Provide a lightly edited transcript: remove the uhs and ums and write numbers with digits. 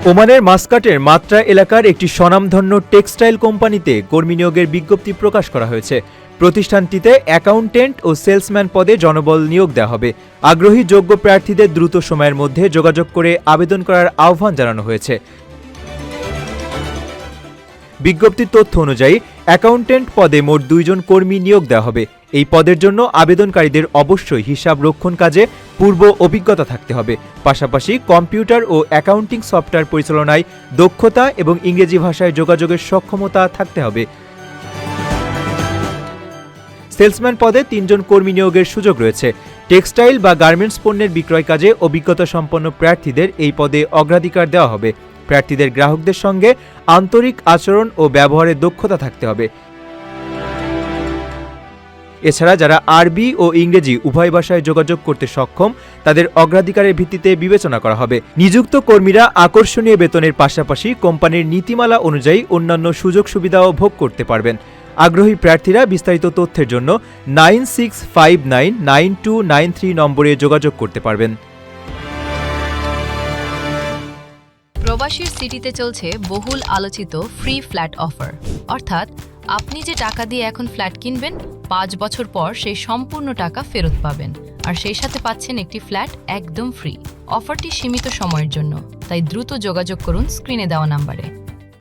ওমানের মাস্কাটের মাত্রা এলাকার একটি স্বনামধন্য টেক্সটাইল কোম্পানিতে কর্মী নিয়োগের বিজ্ঞপ্তি প্রকাশ করা হয়েছে। প্রতিষ্ঠানটিতে অ্যাকাউন্টেন্ট ও সেলসম্যান পদে জনবল নিয়োগ দেওয়া হবে। আগ্রহী যোগ্য প্রার্থীদের দ্রুত সময়ের মধ্যে যোগাযোগ করে আবেদন করার আহ্বান জানানো হয়েছে। বিজ্ঞপ্তির তথ্য অনুযায়ী অ্যাকাউন্টেন্ট পদে মোট 2 জন কর্মী নিয়োগ দেওয়া হবে। এই পদের জন্য আবেদনকারীদের অবশ্যই হিসাব রক্ষণ কাজে পূর্ব অভিজ্ঞতা থাকতে হবে। পাশাপাশি কম্পিউটার ও অ্যাকাউন্টিং সফটওয়্যার পরিচালনায় দক্ষতা এবং ইংরেজি ভাষায় যোগাযোগের সক্ষমতা থাকতে হবে। সেলসম্যান পদে 3 জন কর্মী নিয়োগের সুযোগ রয়েছে। টেক্সটাইল বা গার্মেন্টস পণ্যের বিক্রয় কাজে অভিজ্ঞতা সম্পন্ন প্রার্থীদের এই পদে অগ্রাধিকার দেওয়া হবে। প্রার্থীদের গ্রাহকদের সঙ্গে আন্তরিক আচরণ ও ব্যবহারে দক্ষতা থাকতে হবে। এছাড়া যারা আরবি ও ইংরেজি উভয় ভাষায় যোগাযোগ করতে সক্ষম তাদের অগ্রাধিকারের ভিত্তিতে বিবেচনা করা হবে। নিযুক্ত কর্মীরা আকর্ষণীয় বেতনের পাশাপাশি কোম্পানির নীতিমালা অনুযায়ী অন্যান্য সুযোগ সুবিধাও ভোগ করতে পারবেন। আগ্রহী প্রার্থীরা বিস্তারিত তথ্যের জন্য 96599293 নম্বরে যোগাযোগ করতে পারবেন। প্রবাসীর সিটিতে চলছে বহুল আলোচিত ফ্রি ফ্ল্যাট অফার, অর্থাৎ আপনি যে টাকা দিয়ে এখন ফ্ল্যাট কিনবেন 5 বছর পর সেই সম্পূর্ণ টাকা ফেরত পাবেন, আর সেই সাথে পাচ্ছেন একটি ফ্ল্যাট একদম ফ্রি। অফারটি সীমিত সময়ের জন্য, তাই দ্রুত যোগাযোগ করুন স্ক্রিনে দেওয়া নাম্বারে।